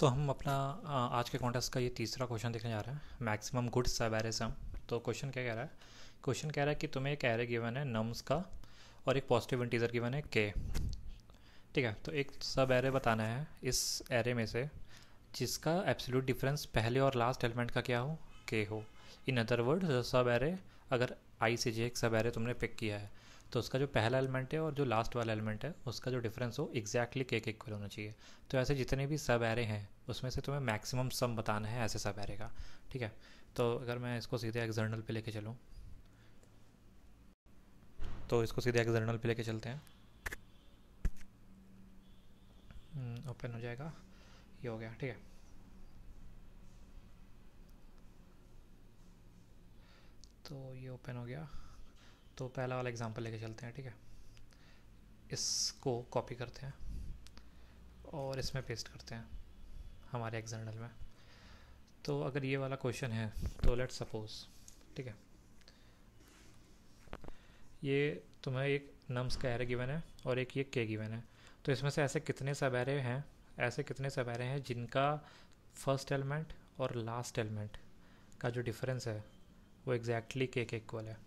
तो हम अपना आज के कॉन्टेस्ट का ये तीसरा क्वेश्चन देखने जा रहे हैं, मैक्सिमम गुड सब एरे सम। तो क्वेश्चन क्या कह रहा है? क्वेश्चन कह रहा है कि तुम्हें एक एरे गिवन है नम्स का और एक पॉजिटिव इंटीजर गिवन है के। ठीक है, तो एक सब एरे बताना है इस एरे में से जिसका एब्सोल्यूट डिफरेंस पहले और लास्ट एलिमेंट का क्या हो, के हो। इन अदर वर्ड सब एरे, अगर आई से जे एक सब एरे तुमने पिक किया है तो उसका जो पहला एलिमेंट है और जो लास्ट वाला एलिमेंट है उसका जो डिफरेंस हो एग्जैक्टली के इक्वल होना चाहिए। तो ऐसे जितने भी सब एरे हैं उसमें से तुम्हें मैक्सिमम सम बताना है ऐसे सब एरे का। ठीक है, तो अगर मैं इसको सीधे एक्सटर्नल पे लेके चलूँ तो इसको सीधे एक्सटर्नल पे लेके चलते हैं। ओपन हो जाएगा, ये हो गया। ठीक है, तो ये ओपन हो गया। तो पहला वाला एग्जांपल लेके चलते हैं। ठीक है, इसको कॉपी करते हैं और इसमें पेस्ट करते हैं हमारे एक्सटर्नल में। तो अगर ये वाला क्वेश्चन है तो लेट्स सपोज, ठीक है, ये तुम्हें एक नम्स का एरे गिवन है और एक ये के गिवन है। तो इसमें से ऐसे कितने सब एरे हैं, ऐसे कितने सब एरे हैं जिनका फर्स्ट एलिमेंट और लास्ट एलिमेंट का जो डिफरेंस है वो एग्जैक्टली के इक्वल है।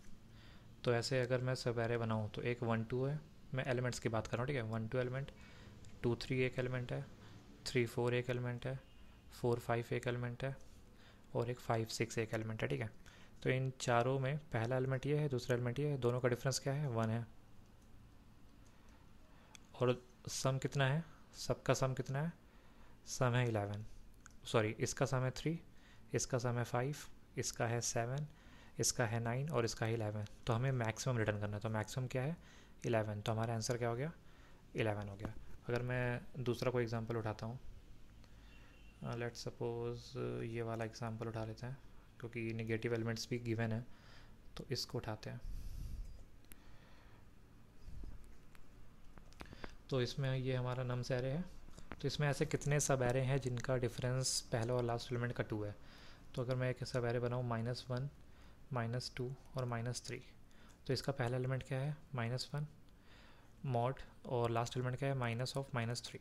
तो ऐसे अगर मैं सब एरे बनाऊँ तो एक 1 2 है, मैं एलिमेंट्स की बात कर रहा हूँ। ठीक है, 1 2 एलिमेंट, 2 3 एक एलिमेंट है, 3 4 एक एलिमेंट है, 4 5 एक एलिमेंट है और एक 5 6 एक एलिमेंट है। ठीक है, तो इन चारों में पहला एलिमेंट ये है, दूसरा एलिमेंट ये है, दोनों का डिफरेंस क्या है, 1 है। और सम कितना है, सबका सम कितना है, सम है 11। सॉरी, इसका सम है 3, इसका सम है 5, इसका है 7, इसका है 9 और इसका है 11। तो हमें मैक्सिमम रिटर्न करना है, तो मैक्सिमम क्या है, 11। तो हमारा आंसर क्या हो गया, 11 हो गया। अगर मैं दूसरा कोई एग्जांपल उठाता हूँ, लेट्स सपोज ये वाला एग्जांपल उठा लेते हैं क्योंकि नेगेटिव एलिमेंट्स भी गिवन है, तो इसको उठाते हैं। तो इसमें ये हमारा नम्स एरे है। तो इसमें ऐसे कितने सब एरे हैं जिनका डिफरेंस पहले और लास्ट एलिमेंट का 2 है। तो अगर मैं एक सब एरे बनाऊँ -1 -2 और -3, तो इसका पहला एलिमेंट क्या है, -1 मॉड, और लास्ट एलिमेंट क्या है, माइनस ऑफ -3।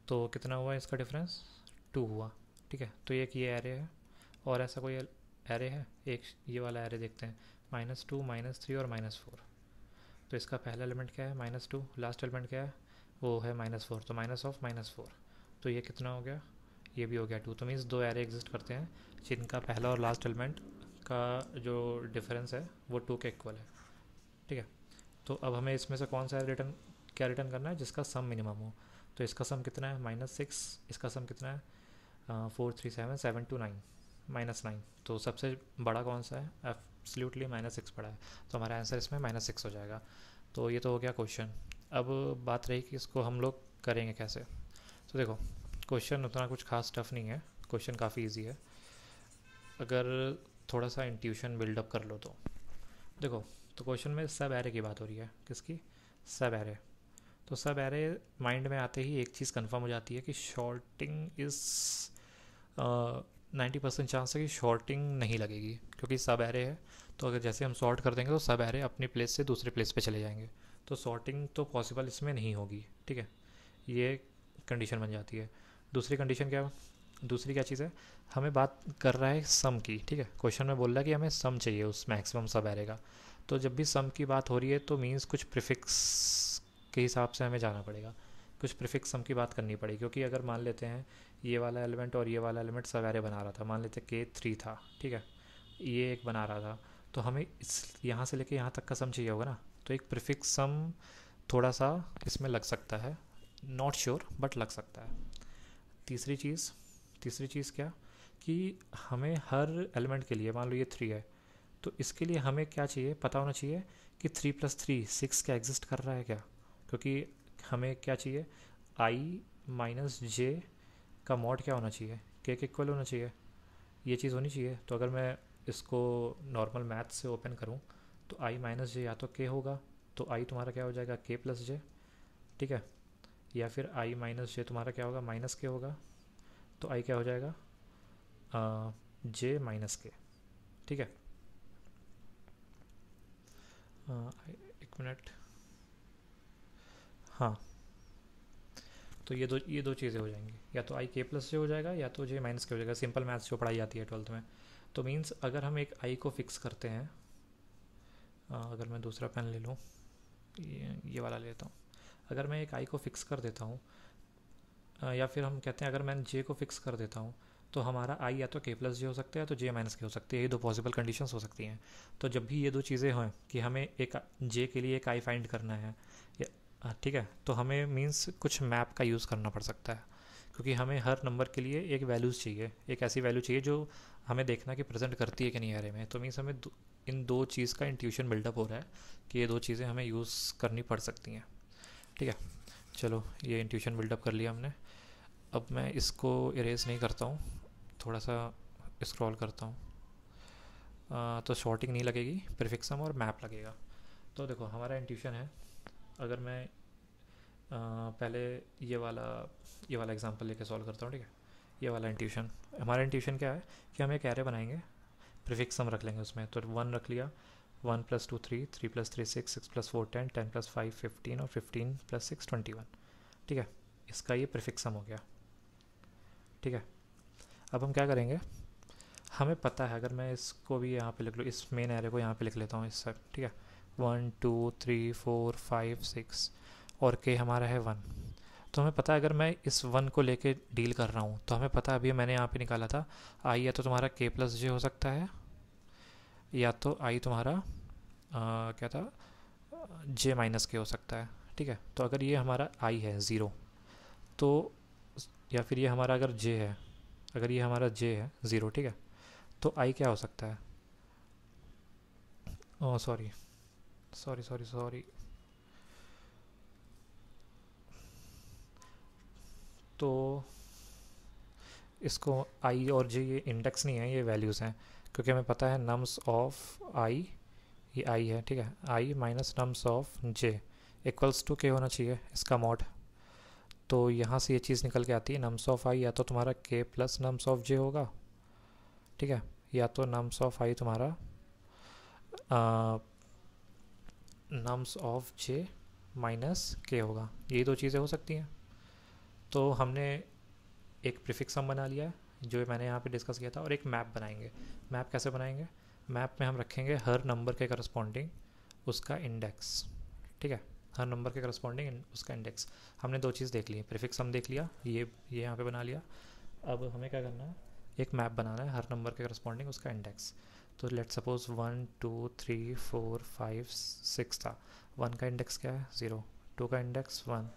तो कितना हुआ इसका डिफरेंस, 2 हुआ। ठीक है, तो एक ये एरे है और ऐसा कोई एरे है, एक ये वाला एरे देखते हैं, -2 -3 और -4। तो इसका पहला एलिमेंट क्या है, -2, लास्ट एलिमेंट क्या है, वो है -4, तो माइनस ऑफ -4। तो ये कितना हो गया, ये भी हो गया 2। तो मीन्स दो एरे एग्जिस्ट करते हैं जिनका पहला और लास्ट एलिमेंट का जो डिफरेंस है वो 2 के इक्वल है। ठीक है, तो अब हमें इसमें से कौन सा रिटर्न, क्या रिटर्न करना है, जिसका सम मिनिमम हो। तो इसका सम कितना है, -6, इसका सम कितना है, 4 3 7 7 2 9, -9। तो सबसे बड़ा कौन सा है, एब्सोल्युटली -6 बड़ा है। तो हमारा आंसर इसमें -6 हो जाएगा। तो ये तो हो गया क्वेश्चन। अब बात रही कि इसको हम लोग करेंगे कैसे। तो देखो, क्वेश्चन उतना कुछ खास टफ नहीं है, क्वेश्चन काफ़ी इजी है अगर थोड़ा सा इंट्यूशन बिल्डअप कर लो तो। देखो, तो क्वेश्चन में सब एरे की बात हो रही है, किसकी, सब एरे। तो सब एरे माइंड में आते ही एक चीज़ कंफर्म हो जाती है कि शॉर्टिंग इज़ 90% चांस है कि शॉर्टिंग नहीं लगेगी क्योंकि सब एरे है। तो अगर जैसे हम सॉर्ट कर देंगे तो सब एरे अपनी प्लेस से दूसरे प्लेस पे चले जाएंगे, तो सॉर्टिंग तो पॉसिबल इसमें नहीं होगी। ठीक है, ये कंडीशन बन जाती है। दूसरी कंडीशन क्या, दूसरी क्या चीज़ है, हमें बात कर रहा है सम की। ठीक है, क्वेश्चन में बोल रहा है कि हमें सम चाहिए उस मैक्सिमम सब एरे का। तो जब भी सम की बात हो रही है तो मीन्स कुछ प्रिफिक्स के हिसाब से हमें जाना पड़ेगा, कुछ प्रिफिक्स सम की बात करनी पड़ेगी। क्योंकि अगर मान लेते हैं ये वाला एलिमेंट और ये वाला एलिमेंट सब एरे बना रहा था, मान लेते K3 था, ठीक है, ये एक बना रहा था, तो हमें इस यहाँ से लेके यहाँ तक का सम चाहिए होगा ना। तो एक प्रिफिक्स सम थोड़ा सा इसमें लग सकता है, नॉट श्योर बट लग सकता है। तीसरी चीज़, तीसरी चीज़ क्या, कि हमें हर एलिमेंट के लिए, मान लो ये 3 है, तो इसके लिए हमें क्या चाहिए, पता होना चाहिए कि 3 + 3 6 क्या एग्जिस्ट कर रहा है क्या। क्योंकि हमें क्या चाहिए, I - J का मॉड क्या होना चाहिए, के इक्वल होना चाहिए, ये चीज़ होनी चाहिए। तो अगर मैं इसको नॉर्मल मैथ से ओपन करूँ तो I - J या तो के होगा, तो I तुम्हारा क्या हो जाएगा, K + J। ठीक है, या फिर I - J तुम्हारा क्या होगा, -K होगा, तो I क्या हो जाएगा, J - K। ठीक है, एक मिनट, हाँ, तो ये दो चीज़ें हो जाएंगी, या तो आई के प्लस जे हो जाएगा या तो जे माइनस के हो जाएगा, सिंपल मैथ्स जो पढ़ाई जाती है 12th में। तो मीन्स अगर हम एक आई को फिक्स करते हैं, अगर मैं दूसरा पेन ले लूँ, ये वाला लेता हूँ, अगर मैं एक आई को फिक्स कर देता हूँ, या फिर हम कहते हैं अगर मैं जे को फिक्स कर देता हूँ, तो हमारा आई या तो के प्लस जे हो सकता है या तो जे माइनस के हो सकती है। ये दो पॉसिबल कंडीशंस हो सकती हैं। तो जब भी ये दो चीज़ें हों कि हमें एक जे के लिए एक आई फाइंड करना है, ठीक है, तो हमें मीन्स कुछ मैप का यूज़ करना पड़ सकता है, क्योंकि हमें हर नंबर के लिए एक वैल्यूज़ चाहिए, एक ऐसी वैल्यू चाहिए जो हमें देखना कि प्रेजेंट करती है कि नहीं एरे में। तो मीन्स हमें इन दो चीज़ का इंट्यूशन बिल्डअप हो रहा है कि ये दो चीज़ें हमें यूज़ करनी पड़ सकती हैं। ठीक है, चलो ये इंट्यूशन बिल्डअप कर लिया हमने। अब मैं इसको इरेज नहीं करता हूँ, थोड़ा सा स्क्रॉल करता हूँ, तो शॉर्टिंग नहीं लगेगी, प्रीफिक्सम और मैप लगेगा। तो देखो हमारा इंट्यूशन है, अगर मैं पहले ये वाला एग्जांपल लेके सॉल्व करता हूँ। ठीक है, ये वाला इंट्यूशन, हमारा इंट्यूशन क्या है कि हम एक एरे बनाएंगे, प्रीफिक्सम रख लेंगे उसमें। तो 1 रख लिया, 1 + 2 3, 3 + 3 6, 6 + 4 10, 10 + 5 15 और 15 + 6 21। ठीक है, इसका ये प्रीफिक्सम हो गया। ठीक है, अब हम क्या करेंगे, हमें पता है, अगर मैं इसको भी यहाँ पे लिख लूँ, इस मेन एरे को यहाँ पे लिख लेता हूँ इस सब। ठीक है, 1 2 3 4 5 6 और के हमारा है 1। तो हमें पता है अगर मैं इस 1 को लेके डील कर रहा हूँ, तो हमें पता है, अभी मैंने यहाँ पे निकाला था, आई या तो तुम्हारा के प्लस जे हो सकता है, या तो आई तुम्हारा क्या था, जे माइनस के हो सकता है। ठीक है, तो अगर ये हमारा आई है 0, तो या फिर ये हमारा अगर जे है, अगर ये हमारा जे है 0, ठीक है, तो आई क्या हो सकता है, oh sorry sorry sorry sorry, तो इसको आई और जे ये इंडेक्स नहीं है, ये वैल्यूज़ हैं, क्योंकि हमें पता है नम्स ऑफ आई, ये आई है। ठीक है, i minus nums of j equals to k होना चाहिए इसका मॉड। तो यहाँ से ये चीज़ निकल के आती है, नम्स ऑफ आई या तो तुम्हारा के प्लस नम्स ऑफ जे होगा, ठीक है, या तो नम्स ऑफ आई तुम्हारा नम्स ऑफ जे माइनस के होगा। यही दो चीज़ें हो सकती हैं। तो हमने एक प्रीफिक्स बना लिया है जो मैंने यहाँ पे डिस्कस किया था, और एक मैप बनाएंगे। मैप कैसे बनाएंगे, मैप में हम रखेंगे हर नंबर के करस्पॉन्डिंग उसका इंडेक्स। ठीक है, हर नंबर के करस्पॉन्डिंग उसका इंडेक्स। हमने दो चीज़ देख ली, प्रीफिक्स देख लिया, ये यहाँ पे बना लिया। अब हमें क्या करना है, एक मैप बनाना है हर नंबर के करस्पॉन्डिंग उसका इंडेक्स। तो लेट सपोज 1 2 3 4 5 6 था। 1 का इंडेक्स क्या है 0, 2 का इंडेक्स 1,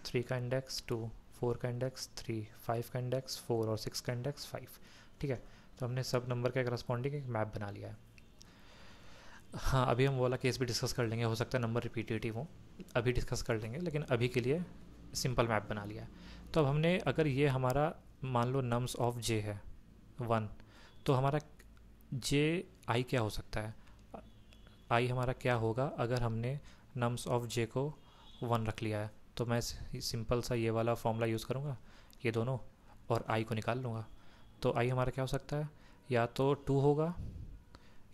3 का इंडेक्स 2, 4 का इंडेक्स 3, 5 का इंडेक्स 4 और 6 का इंडेक्स 5। ठीक है, तो हमने सब नंबर के करस्पॉन्डिंग एक मैप बना लिया है। हाँ, अभी हम वो वाला केस भी डिस्कस कर लेंगे, हो सकता है नंबर रिपीटेटिव हो, अभी डिस्कस कर लेंगे, लेकिन अभी के लिए सिंपल मैप बना लिया है। तो अब हमने, अगर ये हमारा मान लो नम्स ऑफ जे है 1, तो हमारा जे आई क्या हो सकता है, आई हमारा क्या होगा अगर हमने नम्स ऑफ जे को 1 रख लिया है। तो मैं सिंपल सा ये वाला फॉर्मूला यूज़ करूँगा, ये दोनों, और आई को निकाल लूँगा। तो आई हमारा क्या हो सकता है, या तो 2 होगा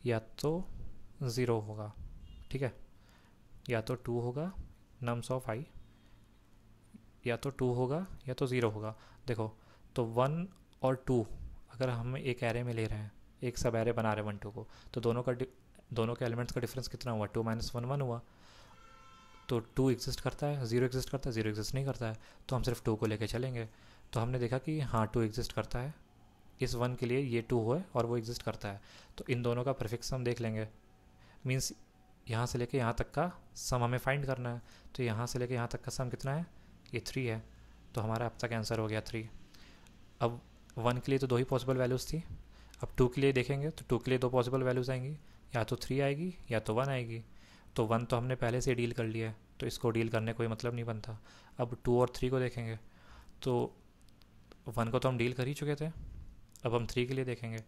या तो 0 होगा। ठीक है, या तो 2 होगा नम्स ऑफ आई, या तो 2 होगा या तो 0 होगा। देखो, तो 1 और 2 अगर हम एक एरे में ले रहे हैं, एक सब एरे बना रहे हैं 1 2 को, तो दोनों के एलिमेंट्स का डिफरेंस कितना हुआ, 2 - 1 1 हुआ। तो 2 एग्जिस्ट करता है, 0 एग्जिस्ट करता है, 0 एग्जिस्ट नहीं करता है, तो हम सिर्फ 2 को लेके चलेंगे। तो हमने देखा कि हाँ 2 एग्जिस्ट करता है, इस 1 के लिए ये 2 है और वो एग्जिस्ट करता है। तो इन दोनों का प्रीफिक्स हम देख लेंगे, मीन्स यहाँ से लेके यहाँ तक का सम हमें फाइंड करना है। तो यहाँ से लेके यहाँ तक का सम कितना है, ये 3 है, तो हमारा अब तक आंसर हो गया 3। अब 1 के लिए तो 2 ही पॉसिबल वैल्यूज़ थी, अब 2 के लिए देखेंगे तो 2 के लिए 2 पॉसिबल वैल्यूज़ आएंगी, या तो 3 आएगी या तो 1 आएगी। तो 1 तो हमने पहले से डील कर लिया है, तो इसको डील करने कोई मतलब नहीं बनता। अब 2 और 3 को देखेंगे, तो 1 को तो हम डील कर ही चुके थे, अब हम 3 के लिए देखेंगे।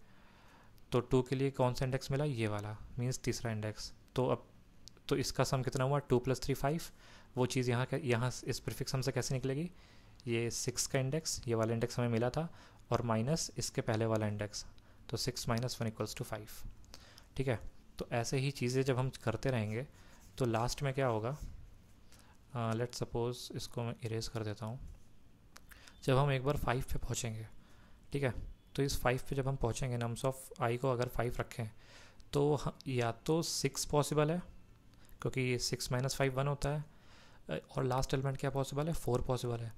तो 2 के लिए कौन सा इंडेक्स मिला, ये वाला, मीन्स तीसरा इंडेक्स। तो अब तो इसका सम कितना हुआ, 2 + 3 5। वो चीज़ यहाँ इस प्रीफिक्स सम से कैसे निकलेगी, ये 6 का इंडेक्स, ये वाला इंडेक्स हमें मिला था, और माइनस इसके पहले वाला इंडेक्स, तो 6 - 1 = 5। ठीक है, तो ऐसे ही चीज़ें जब हम करते रहेंगे तो लास्ट में क्या होगा, लेट सपोज इसको मैं इरेज कर देता हूँ। जब हम एक बार 5 पे पहुँचेंगे, ठीक है, तो इस 5 पे जब हम पहुँचेंगे, नम्स ऑफ आई को अगर 5 रखें तो या तो 6 पॉसिबल है, क्योंकि 6 माइनस 5 1 होता है, और लास्ट एलिमेंट क्या पॉसिबल है, 4 पॉसिबल है,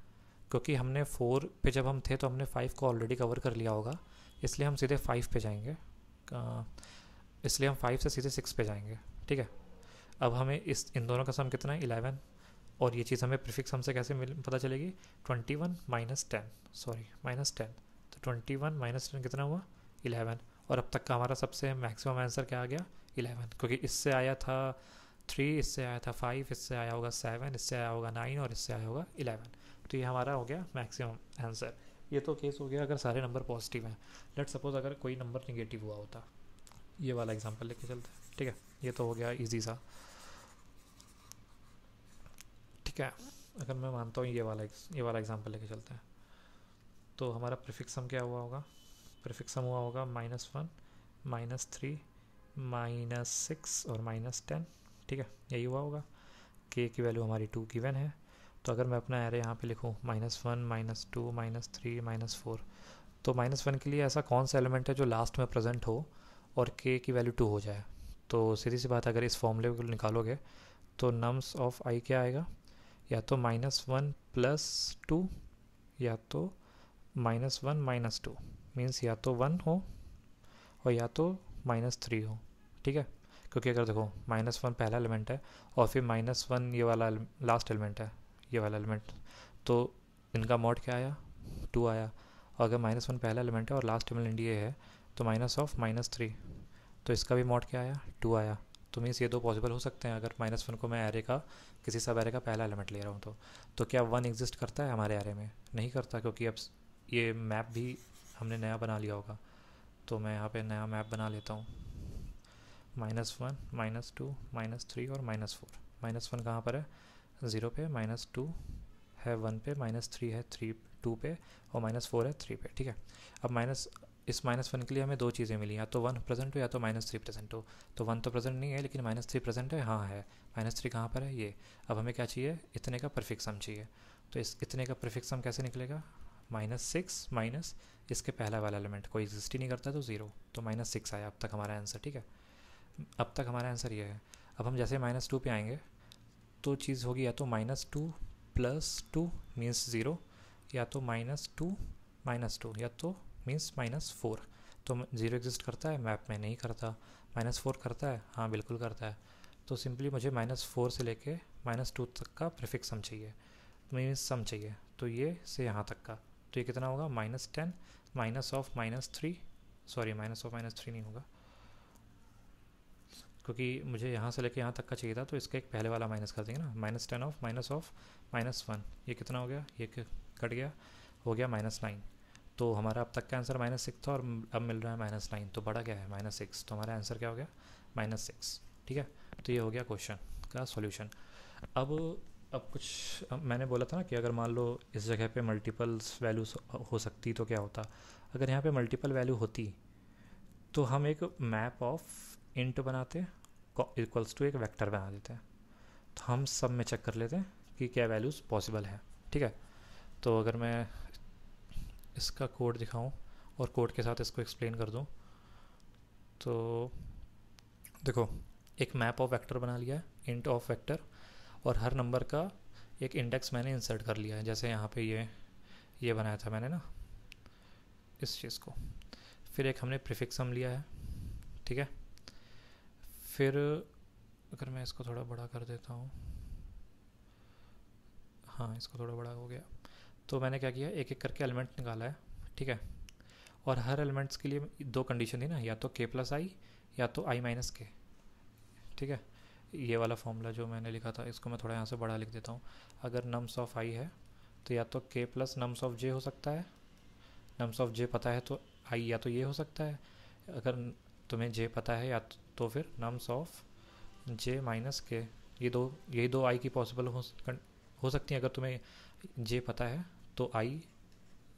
क्योंकि हमने 4 पे जब हम थे तो हमने 5 को ऑलरेडी कवर कर लिया होगा, इसलिए हम सीधे 5 पे जाएंगे, इसलिए हम 5 से सीधे 6 पे जाएंगे, ठीक है। अब हमें इन दोनों का सम कितना है, 11, और ये चीज़ हमें प्रीफिक्स सम से कैसे पता चलेगी, 21 माइनस 10, सॉरी माइनस 10, तो 21 माइनस 10 कितना हुआ, 11, और अब तक का हमारा सबसे मैक्सिमम आंसर क्या आ गया, 11, क्योंकि इससे आया था 3, इससे आया था 5, इससे आया होगा 7, इससे आया होगा 9, और इससे आया होगा 11, तो ये हमारा हो गया मैक्सिमम आंसर। ये तो केस हो गया अगर सारे नंबर पॉजिटिव हैं। लेट सपोज अगर कोई नंबर निगेटिव हुआ होता, ये वाला एग्जांपल लेके चलते हैं, ठीक है, ये तो हो गया इजी सा, ठीक है। अगर मैं मानता हूँ ये वाला एग्जांपल लेके चलते हैं, तो हमारा प्रीफिक्स सम क्या हुआ होगा, प्रीफिक्स सम हुआ होगा -1 -3 -6 और -10, ठीक है, यही हुआ होगा। k की वैल्यू हमारी 2 गिवन है, तो अगर मैं अपना एरे यहाँ पे लिखूँ -1 -2 -3 -4, तो -1 के लिए ऐसा कौन सा एलिमेंट है जो लास्ट में प्रेजेंट हो और k की वैल्यू 2 हो जाए, तो सीधी सी बात, अगर इस फॉर्मूले को निकालोगे तो नम्स ऑफ i क्या आएगा, या तो -1 + 2, या तो -1 -2, मीन्स या तो 1 हो और या तो -3 हो, ठीक है, क्योंकि अगर देखो -1 पहला एलिमेंट है और फिर -1 ये वाला लास्ट एलिमेंट है, ये वाला एलिमेंट, तो इनका मॉड क्या आया, 2 आया, और अगर -1 पहला एलिमेंट है और लास्ट एलिमेंट ये है तो -3, तो इसका भी मॉड क्या आया, 2 आया, तो मीन्स ये दो पॉसिबल हो सकते हैं अगर -1 को मैं एरे का किसी सब एरे का पहला एलिमेंट ले रहा हूँ तो क्या 1 एग्जिस्ट करता है हमारे एरे में, नहीं करता, क्योंकि अब ये मैप भी हमने नया बना लिया होगा, तो मैं यहाँ पे नया मैप बना लेता हूँ, -1 -2 -3 और -4, -1 कहाँ पर है, 0 पे, -2 है 1 पे, -3 है 2 पे, और -4 है 3 पे, ठीक है। अब इस -1 के लिए हमें दो चीज़ें मिली, या तो 1 प्रेजेंट हो या तो -3 प्रेजेंट हो, तो 1 तो प्रेजेंट नहीं है लेकिन -3 प्रेजेंट है, हाँ है, -3 कहाँ पर है, ये। अब हमें क्या चाहिए, इतने का प्रीफिक्स सम चाहिए, तो इस इतने का प्रीफिक्स सम कैसे निकलेगा, -6 माइनस इसके पहला वाला एलिमेंट कोई एग्जिस्ट ही नहीं करता तो 0, तो -6 आया अब तक हमारा आंसर, ठीक है, अब तक हमारा आंसर ये है। अब हम जैसे -2 पे आएंगे तो चीज़ होगी या तो -2 + 2 मीन्स 0, या तो -2 -2, या तो मीन्स -4, तो 0 एग्जिस्ट करता है मैप में, नहीं करता, -4 करता है, हाँ बिल्कुल करता है, तो सिंपली मुझे -4 से लेके -2 तक का प्रीफिक्स सम चाहिए, मीन्स सम चाहिए, तो ये से यहाँ तक का, तो ये कितना होगा, -10 -3, सॉरी -3 नहीं होगा, क्योंकि मुझे यहाँ से लेके यहाँ तक का चाहिए था, तो इसका एक पहले वाला माइनस कर देंगे ना, -10 -1, ये कितना हो गया, ये कट गया, हो गया -9, तो हमारा अब तक का आंसर -6 था और अब मिल रहा है -9, तो बड़ा क्या है, -6, तो हमारा आंसर क्या हो गया, -6, ठीक है। तो ये हो गया क्वेश्चन का सॉल्यूशन। अब कुछ मैंने बोला था ना कि अगर मान लो इस जगह पे मल्टीपल्स वैल्यूज हो सकती तो क्या होता, अगर यहाँ पे मल्टीपल वैल्यू होती तो हम एक मैप ऑफ इंट बनाते इक्वल्स टू एक वेक्टर बना देते हैं, तो हम सब में चेक कर लेते हैं कि क्या वैल्यूज़ पॉसिबल है, ठीक है। तो अगर मैं इसका कोड दिखाऊं और कोड के साथ इसको एक्सप्लेन कर दूं, तो देखो एक मैप ऑफ वेक्टर बना लिया है, इंट ऑफ वेक्टर, और हर नंबर का एक इंडेक्स मैंने इंसर्ट कर लिया है, जैसे यहाँ पे ये बनाया था मैंने ना इस चीज़ को, फिर एक हमने प्रीफिक्स सम लिया है, ठीक है। फिर अगर मैं इसको थोड़ा बड़ा कर देता हूँ, हाँ इसको थोड़ा बड़ा हो गया, तो मैंने क्या किया, एक एक करके एलिमेंट निकाला है, ठीक है, और हर एलिमेंट्स के लिए दो कंडीशन थी ना, या तो k+i या तो i - k, ठीक है। ये वाला फॉर्मूला जो मैंने लिखा था इसको मैं थोड़ा यहाँ से बड़ा लिख देता हूँ, अगर नम्स ऑफ i है तो या तो k + नम्स ऑफ j हो सकता है, नम्स ऑफ j पता है तो i या तो ये हो सकता है, अगर तुम्हें j पता है या तो फिर नम्स ऑफ j - k, यही दो i की पॉसिबल हो सकती हैं, अगर तुम्हें j पता है तो i,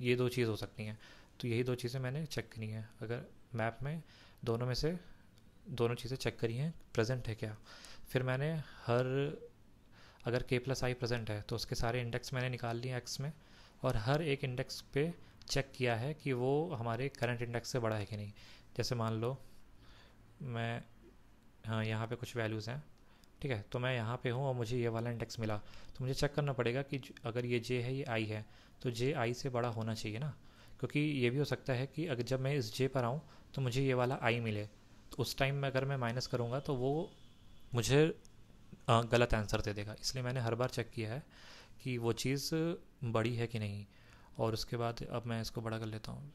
ये दो चीज़ हो सकती हैं, तो यही दो चीज़ें मैंने चेक करी हैं, अगर मैप में दोनों में से दोनों चीज़ें चेक करी हैं प्रेजेंट है क्या। फिर मैंने अगर k + i प्रेजेंट है तो उसके सारे इंडेक्स मैंने निकाल लिए x में, और हर एक इंडेक्स पे चेक किया है कि वो हमारे करंट इंडेक्स से बड़ा है कि नहीं। जैसे मान लो मैं, हाँ यहाँ पे कुछ वैल्यूज़ हैं, ठीक है, तो मैं यहाँ पे हूँ और मुझे ये वाला इंडेक्स मिला, तो मुझे चेक करना पड़ेगा कि अगर ये जे है ये आई है, तो जे आई से बड़ा होना चाहिए ना। क्योंकि ये भी हो सकता है कि अगर जब मैं इस जे पर आऊँ तो मुझे ये वाला आई मिले, तो उस टाइम में अगर मैं माइनस करूँगा तो वो मुझे गलत आंसर दे देगा। इसलिए मैंने हर बार चेक किया है कि वो चीज़ बड़ी है कि नहीं। और उसके बाद अब मैं इसको बड़ा कर लेता हूँ।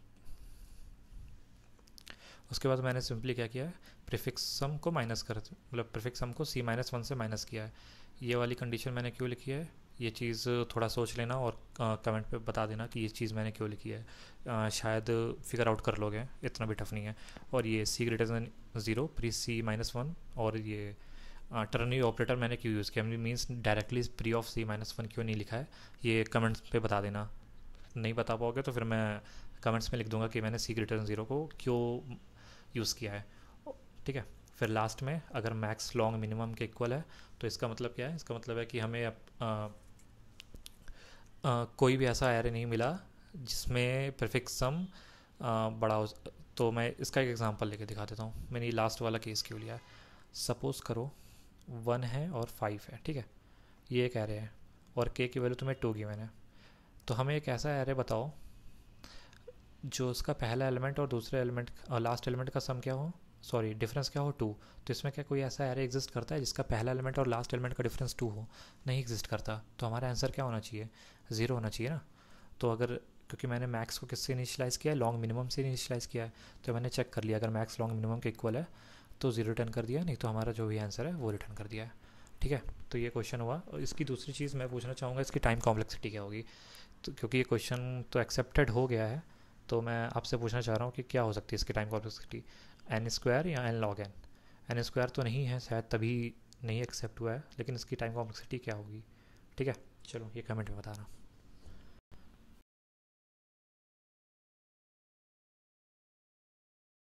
उसके बाद मैंने सिंपली क्या किया है, प्रीफिक्स सम को माइनस कर, मतलब प्रीफिक्स सम को C-1 से माइनस किया है। ये वाली कंडीशन मैंने क्यों लिखी है, ये चीज़ थोड़ा सोच लेना और कमेंट पे बता देना कि ये चीज़ मैंने क्यों लिखी है। शायद फिगर आउट कर लोगे, इतना भी टफ नहीं है। और ये C>0 प्री C-1, और ये टर्नरी ऑपरेटर मैंने क्यों यूज़ किया, means directly pre of C-1 क्यों नहीं लिखा है, ये कमेंट्स पे बता देना। नहीं बता पाओगे तो फिर मैं कमेंट्स में लिख दूंगा कि मैंने C>0 को क्यों यूज़ किया है, ठीक है। फिर लास्ट में अगर मैक्स लॉन्ग मिनिमम के इक्वल है तो इसका मतलब क्या है, इसका मतलब है कि हमें कोई भी ऐसा एरे नहीं मिला जिसमें प्रीफिक्स सम बड़ा हो। तो मैं इसका एक एग्जांपल लेके दिखा देता हूँ। मैंने ये लास्ट वाला केस क्यों लिया है। सपोज़ करो 1 है और 5 है, ठीक है, ये एक एरे है और के की वैल्यू तुम्हें 2 की मैंने। तो हमें एक ऐसा एरे बताओ जो उसका पहला एलिमेंट और दूसरे एलिमेंट और लास्ट एलिमेंट का सम क्या हो, सॉरी डिफरेंस क्या हो 2। तो इसमें क्या कोई ऐसा एरे एग्जिस्ट करता है जिसका पहला एलिमेंट और लास्ट एलिमेंट का डिफरेंस 2 हो? नहीं एग्जिस्ट करता। तो हमारा आंसर क्या होना चाहिए, 0 होना चाहिए ना। तो अगर, क्योंकि मैंने मैक्स को किससे इनिशियलाइज़ किया है, लॉन्ग मिनिमम से इनिशियलाइज़ किया है, तो मैंने चेक कर लिया अगर मैक्स लॉन्ग मिनिमम के इक्वल है तो 0 रिटर्न कर दिया, नहीं तो हमारा जो भी आंसर है वो रिटर्न कर दिया है, ठीक है। तो ये क्वेश्चन हुआ। और इसकी दूसरी चीज़ मैं पूछना चाहूँगा, इसकी टाइम कॉम्प्लेक्सिटी क्या होगी। तो क्योंकि ये क्वेश्चन तो एक्सेप्टेड हो गया है, तो मैं आपसे पूछना चाह रहा हूँ कि क्या हो सकती है इसकी टाइम कॉम्प्लेक्सिटी, n² या n log n। n² तो नहीं है शायद, तभी नहीं एक्सेप्ट हुआ है, लेकिन इसकी टाइम कॉम्प्लेक्सिटी क्या होगी, ठीक है। चलो ये कमेंट में बताना।